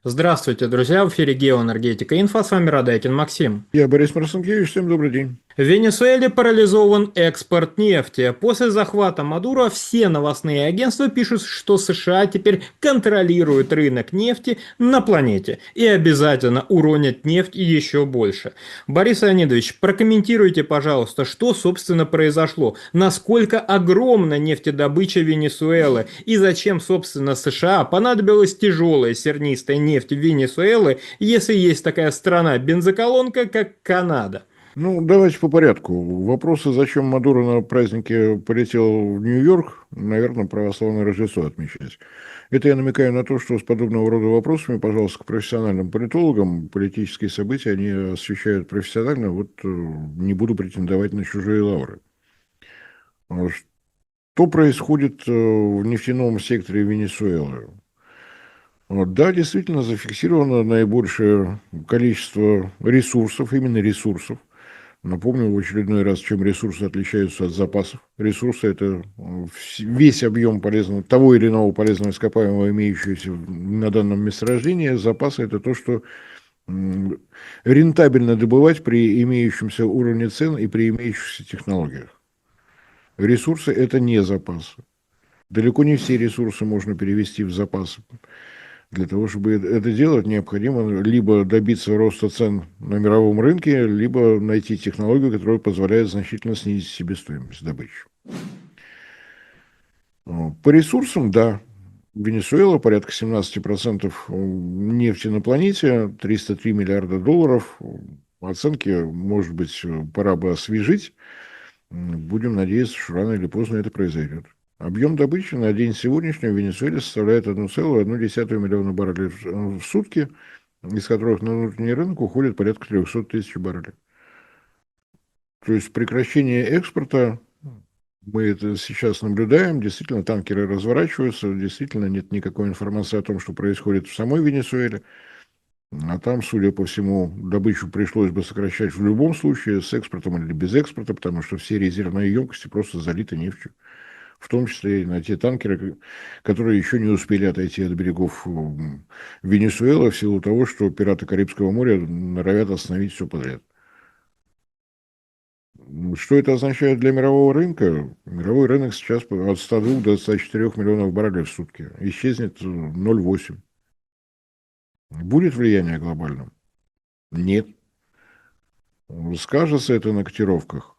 Здравствуйте, друзья! В эфире Геоэнергетика Инфо. С вами Радайкин Максим. Я Борис Марсенкевич, всем добрый день. В Венесуэле парализован экспорт нефти. После захвата Мадуро все новостные агентства пишут, что США теперь контролируют рынок нефти на планете и обязательно уронят нефть еще больше. Борис Леонидович, прокомментируйте, пожалуйста, что собственно произошло, насколько огромна нефтедобыча Венесуэлы и зачем, собственно, США понадобилась тяжелая сернистая нефть Венесуэлы, если есть такая страна-бензоколонка, как Канада. Давайте по порядку. Вопросы, зачем Мадуро на празднике полетел в Нью-Йорк, наверное, православное Рождество отмечать. Это я намекаю на то, что с подобного рода вопросами, пожалуйста, к профессиональным политологам, политические события они освещают профессионально, не буду претендовать на чужие лавры. Что происходит в нефтяном секторе Венесуэлы? Да, действительно, зафиксировано наибольшее количество ресурсов, именно ресурсов. Напомню в очередной раз, чем ресурсы отличаются от запасов. Ресурсы – это весь объем полезного, того или иного полезного ископаемого, имеющегося на данном месторождении. Запасы – это то, что рентабельно добывать при имеющемся уровне цен и при имеющихся технологиях. Ресурсы – это не запасы. Далеко не все ресурсы можно перевести в запасы. Для того, чтобы это делать, необходимо либо добиться роста цен на мировом рынке, либо найти технологию, которая позволяет значительно снизить себестоимость добычи. По ресурсам, да, Венесуэла порядка 17% нефти на планете, 303 миллиарда долларов. Оценки, может быть, пора бы освежить. Будем надеяться, что рано или поздно это произойдет. Объем добычи на день сегодняшний в Венесуэле составляет 1,1 миллиона баррелей в сутки, из которых на внутренний рынок уходит порядка 300 тысяч баррелей. То есть прекращение экспорта, мы это сейчас наблюдаем, действительно танкеры разворачиваются, действительно нет никакой информации о том, что происходит в самой Венесуэле. А там, судя по всему, добычу пришлось бы сокращать в любом случае, с экспортом или без экспорта, потому что все резервные емкости просто залиты нефтью. В том числе и на те танкеры, которые еще не успели отойти от берегов Венесуэлы в силу того, что пираты Карибского моря норовят остановить все подряд. Что это означает для мирового рынка? Мировой рынок сейчас от 102 до 104 миллионов баррелей в сутки. Исчезнет 0,8. Будет влияние глобальное? Нет. Скажется это на котировках.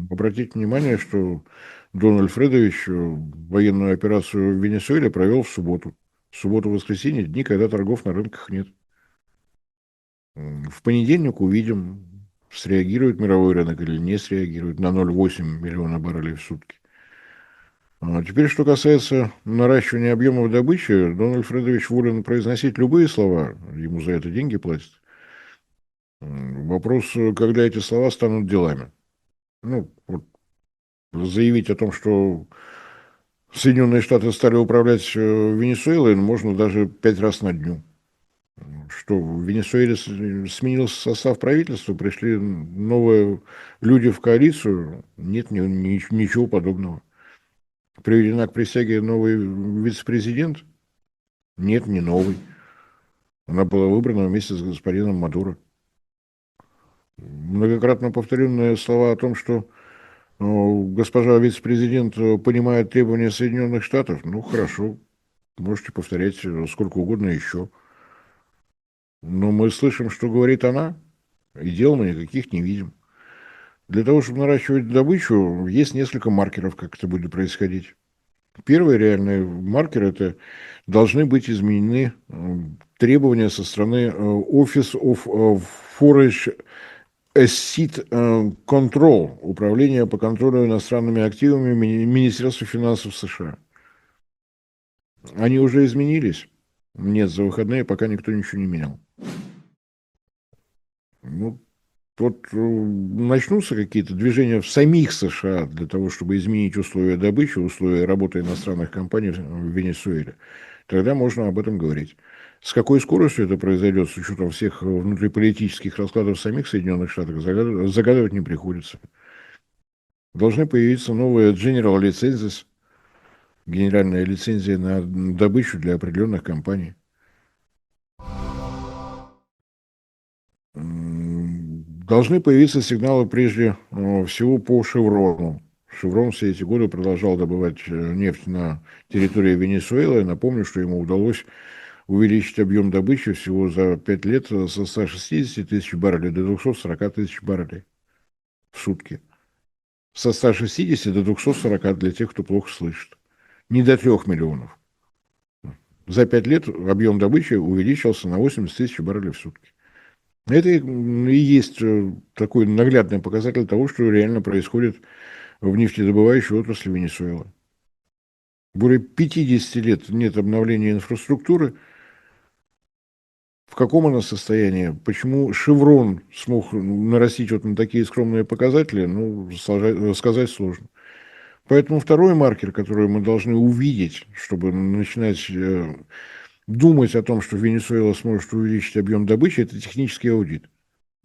Обратите внимание, что Дональд Фредович военную операцию в Венесуэле провел в субботу. В субботу-воскресенье, дни, когда торгов на рынках нет. В понедельник увидим, среагирует мировой рынок или не среагирует на 0,8 миллиона баррелей в сутки. А теперь, что касается наращивания объемов добычи, Дональд Фредович волен произносить любые слова, ему за это деньги платят. Вопрос, когда эти слова станут делами. Заявить о том, что Соединенные Штаты стали управлять Венесуэлой, можно даже 5 раз на дню. Что в Венесуэле сменился состав правительства, пришли новые люди в коалицию, нет ничего подобного. Приведена к присяге новый вице-президент, нет, не новый. Она была выбрана вместе с господином Мадуро. Многократно повторенные слова о том, что госпожа вице-президент понимает требования Соединенных Штатов, ну хорошо, можете повторять сколько угодно еще. Но мы слышим, что говорит она, и дел мы никаких не видим. Для того, чтобы наращивать добычу, есть несколько маркеров, как это будет происходить. Первый реальный маркер – это должны быть изменены требования со стороны Office of Forage Asset Control, Управления по контролю иностранными активами Министерства финансов США. Они уже изменились? Нет, за выходные пока никто ничего не менял. Начнутся какие-то движения в самих США для того, чтобы изменить условия добычи, условия работы иностранных компаний в Венесуэле. Тогда можно об этом говорить. С какой скоростью это произойдет, с учетом всех внутриполитических раскладов самих Соединенных Штатов, загадывать не приходится. Должны появиться новые General Licenses, генеральная лицензия на добычу для определенных компаний. Должны появиться сигналы прежде всего по «Шеврону». «Шеврон» все эти годы продолжал добывать нефть на территории Венесуэлы. Напомню, что ему удалось увеличить объем добычи всего за 5 лет со 160 тысяч баррелей до 240 тысяч баррелей в сутки. Со 160 до 240 для тех, кто плохо слышит. Не до 3 миллионов. За 5 лет объем добычи увеличился на 80 тысяч баррелей в сутки. Это и есть такой наглядный показатель того, что реально происходит в нефтедобывающей отрасли Венесуэлы. Более 50 лет нет обновления инфраструктуры. В каком она состоянии? Почему «Шеврон» смог нарастить вот на такие скромные показатели, ну, сказать сложно. Поэтому второй маркер, который мы должны увидеть, чтобы начинать думать о том, что Венесуэла сможет увеличить объем добычи, это технический аудит.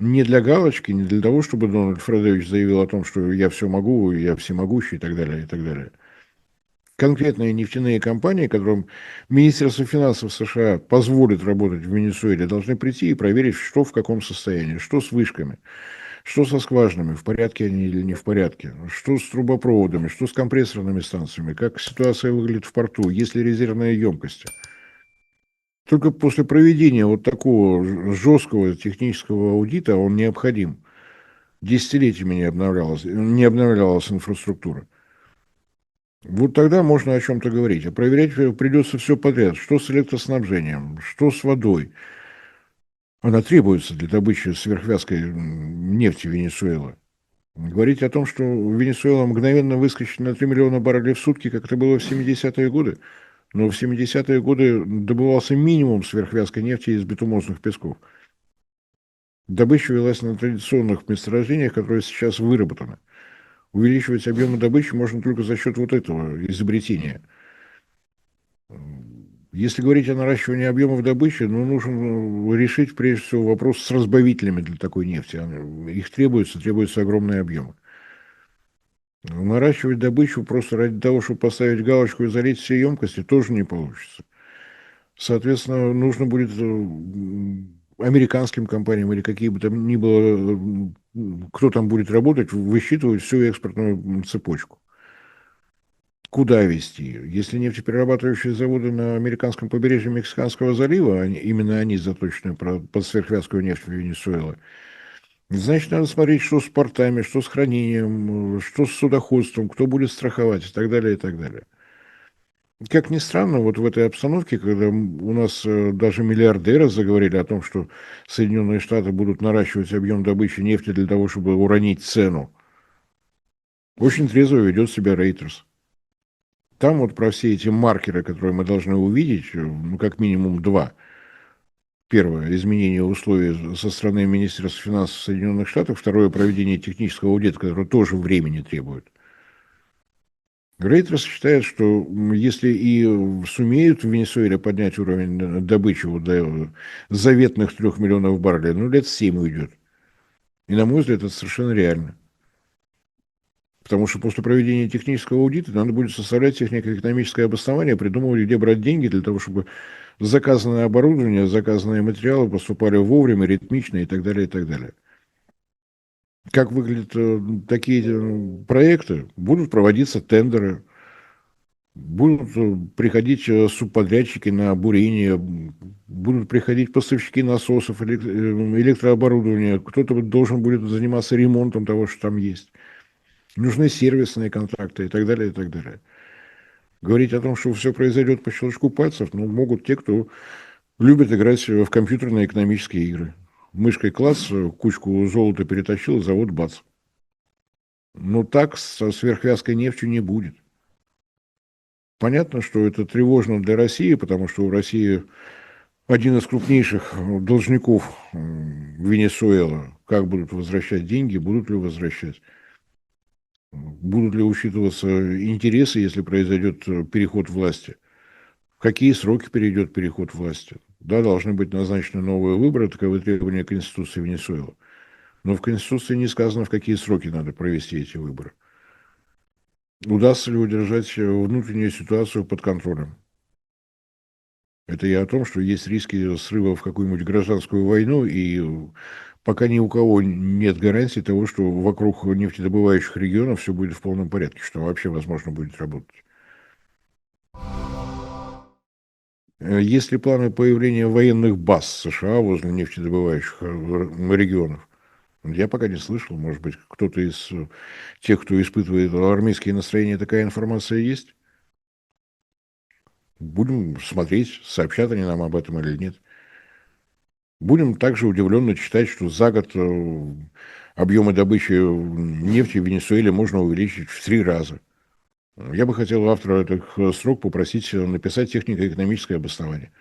Не для галочки, не для того, чтобы Дональд Фредович заявил о том, что я все могу, я всемогущий и так далее, и так далее. Конкретные нефтяные компании, которым Министерство финансов США позволит работать в Венесуэле, должны прийти и проверить, что в каком состоянии, что с вышками, что со скважинами, в порядке они или не в порядке, что с трубопроводами, что с компрессорными станциями, как ситуация выглядит в порту, есть ли резервные емкости. Только после проведения вот такого жесткого технического аудита, он необходим. Десятилетиями не обновлялась инфраструктура. Вот тогда можно о чем-то говорить. А проверять придется все подряд. Что с электроснабжением, что с водой. Она требуется для добычи сверхвязкой нефти Венесуэлы. Говорить о том, что Венесуэла мгновенно выскочит на 3 миллиона баррелей в сутки, как это было в 70-е годы. Но в 70-е годы добывался минимум сверхвязкой нефти из битумозных песков. Добыча велась на традиционных месторождениях, которые сейчас выработаны. Увеличивать объемы добычи можно только за счет вот этого изобретения. Если говорить о наращивании объемов добычи, ну, нужно решить, прежде всего, вопрос с разбавителями для такой нефти. Их требуются огромные объемы. Наращивать добычу просто ради того, чтобы поставить галочку и залить все емкости, тоже не получится. Соответственно, нужно будет американским компаниям или какие бы там ни было, кто там будет работать, высчитывать всю экспортную цепочку. Куда везти? Если нефтеперерабатывающие заводы на американском побережье Мексиканского залива, именно они заточены под сверхвязкую нефть Венесуэлы, значит, надо смотреть, что с портами, что с хранением, что с судоходством, кто будет страховать и так далее, и так далее. Как ни странно, вот в этой обстановке, когда у нас даже миллиардеры заговорили о том, что Соединенные Штаты будут наращивать объем добычи нефти для того, чтобы уронить цену, очень трезво ведет себя Рейтерс. Там вот про все эти маркеры, которые мы должны увидеть, ну, как минимум два. Первое – изменение условий со стороны Министерства финансов Соединенных Штатов. Второе – проведение технического аудита, который тоже времени требует. Рейтерс считает, что если и сумеют в Венесуэле поднять уровень добычи вот до заветных 3 миллионов баррелей, ну, лет 7 уйдет. И, на мой взгляд, это совершенно реально. Потому что после проведения технического аудита надо будет составлять технико-экономическое обоснование, придумывать, где брать деньги для того, чтобы заказанное оборудование, заказанные материалы поступали вовремя, ритмично и так далее, и так далее. Как выглядят такие проекты? Будут проводиться тендеры, будут приходить субподрядчики на бурение, будут приходить поставщики насосов, электрооборудования, кто-то должен будет заниматься ремонтом того, что там есть. Нужны сервисные контракты и так далее, и так далее. Говорить о том, что все произойдет по щелчку пальцев, ну, могут те, кто любит играть в компьютерные экономические игры. Мышкой класс, кучку золота перетащил, завод бац. Но так со сверхвязкой нефтью не будет. Понятно, что это тревожно для России, потому что у России один из крупнейших должников Венесуэла. Как будут возвращать деньги, будут ли возвращать? Будут ли учитываться интересы, если произойдет переход власти? В какие сроки перейдет переход власти? Да, должны быть назначены новые выборы, таковы требования Конституции Венесуэлы. Но в Конституции не сказано, в какие сроки надо провести эти выборы. Удастся ли удержать внутреннюю ситуацию под контролем? Это я о том, что есть риски срыва в какую-нибудь гражданскую войну, и пока ни у кого нет гарантии того, что вокруг нефтедобывающих регионов все будет в полном порядке, что вообще возможно будет работать. Есть ли планы появления военных баз США возле нефтедобывающих регионов? Я пока не слышал. Может быть, кто-то из тех, кто испытывает армейские настроения, такая информация есть? Будем смотреть, сообщат они нам об этом или нет. Будем также удивленно читать, что за год объемы добычи нефти в Венесуэле можно увеличить в 3 раза. Я бы хотел автора этих строк попросить написать технико-экономическое обоснование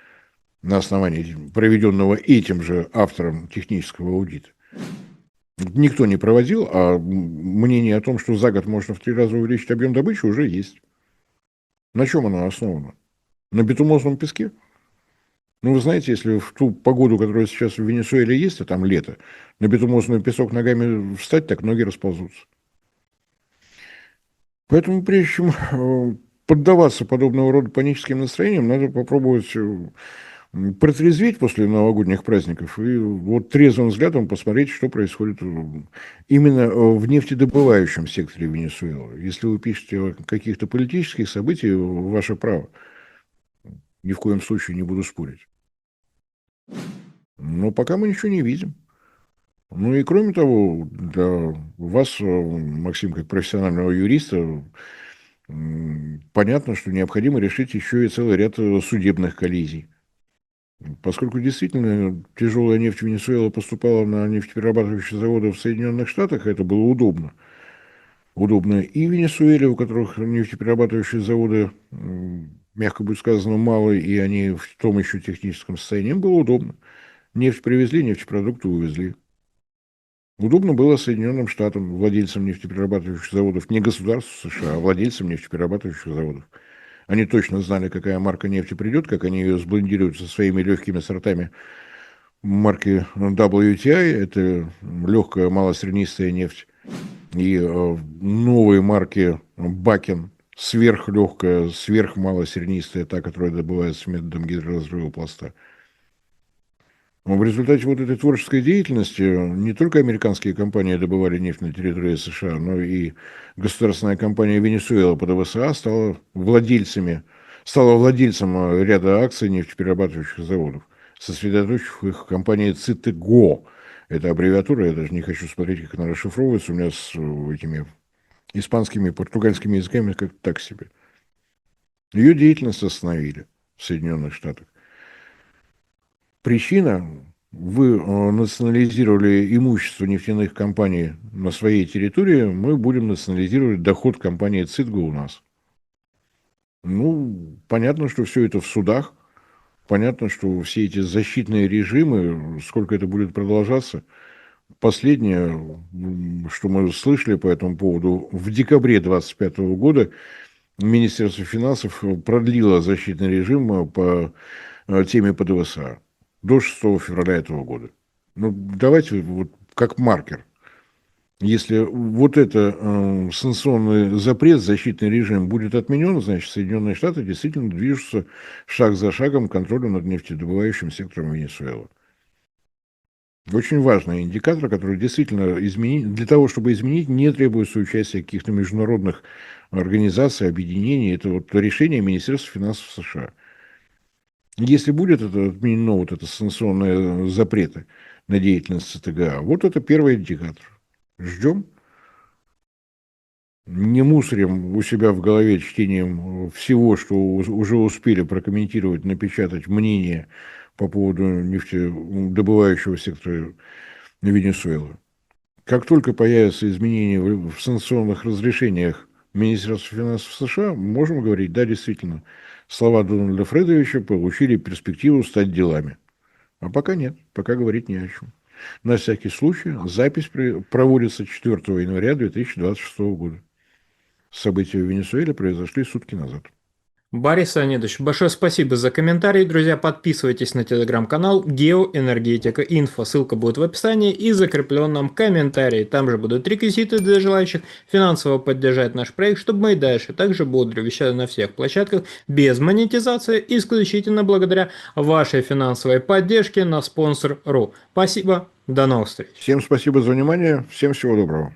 на основании проведенного этим же автором технического аудита. Никто не проводил, а мнение о том, что за год можно в 3 раза увеличить объем добычи, уже есть. На чем оно основано? На битумозном песке? Ну, вы знаете, если в ту погоду, которая сейчас в Венесуэле есть, а там лето, на битумозный песок ногами встать, так ноги расползутся. Поэтому прежде чем поддаваться подобного рода паническим настроениям, надо попробовать протрезветь после новогодних праздников и вот трезвым взглядом посмотреть, что происходит именно в нефтедобывающем секторе Венесуэлы. Если вы пишете о каких-то политических событиях, ваше право. Ни в коем случае не буду спорить. Но пока мы ничего не видим. Ну и кроме того, для вас, Максим, как профессионального юриста, понятно, что необходимо решить еще и целый ряд судебных коллизий. Поскольку действительно тяжелая нефть Венесуэлы поступала на нефтеперерабатывающие заводы в Соединенных Штатах, это было удобно. Удобно и Венесуэле, у которых нефтеперерабатывающие заводы, мягко будет сказано, мало, и они в том еще техническом состоянии, им было удобно. Нефть привезли, нефтепродукты увезли. Удобно было Соединенным Штатам, владельцам нефтеперерабатывающих заводов, не государству США, а владельцам нефтеперерабатывающих заводов. Они точно знали, какая марка нефти придет, как они ее сблендируют со своими легкими сортами марки WTI, это легкая малосреднистая нефть, и новые марки Бакен, сверхлегкая, сверхмалосернистая, та, которая добывается методом гидроразрыва пласта. В результате вот этой творческой деятельности не только американские компании добывали нефть на территории США, но и государственная компания Венесуэла под ВСА стала владельцем ряда акций нефтеперерабатывающих заводов, сосредоточив их в компании ЦИТГО. Это аббревиатура, я даже не хочу смотреть, как она расшифровывается, у меня с этими испанскими, португальскими языками как-то так себе. Ее деятельность остановили в Соединенных Штатах. Причина: вы национализировали имущество нефтяных компаний на своей территории, мы будем национализировать доход компании Цитго у нас. Ну, понятно, что все это в судах, понятно, что все эти защитные режимы, сколько это будет продолжаться. Последнее, что мы слышали по этому поводу, в декабре 2025 года Министерство финансов продлило защитный режим по теме ПДВСА до 6 февраля этого года. Ну, давайте вот как маркер. Если вот это санкционный запрет, защитный режим будет отменен, значит, Соединенные Штаты действительно движутся шаг за шагом к контролю над нефтедобывающим сектором Венесуэлы. Очень важный индикатор, который действительно изменить, для того, чтобы изменить, не требуется участия каких-то международных организаций, объединений. Это вот решение Министерства финансов США. Если будет это отменено, вот это санкционные запреты на деятельность ЦТГА, вот это первый индикатор. Ждем. Не мусорим у себя в голове чтением всего, что уже успели прокомментировать, напечатать мнение по поводу нефтедобывающего сектора Венесуэлы. Как только появятся изменения в санкционных разрешениях Министерства финансов США, можем говорить, да, действительно, слова Дональда Фредовича получили перспективу стать делами. А пока нет, пока говорить не о чем. На всякий случай, запись проводится 4 января 2026 года. События в Венесуэле произошли сутки назад. Борис Леонидович, большое спасибо за комментарий. Друзья, подписывайтесь на телеграм-канал Геоэнергетика Инфо. Ссылка будет в описании и закрепленном комментарии. Там же будут реквизиты для желающих финансово поддержать наш проект, чтобы мы и дальше также бодро вещали на всех площадках без монетизации, исключительно благодаря вашей финансовой поддержке на Sponsor.ru. Спасибо, до новых встреч. Всем спасибо за внимание, всем всего доброго.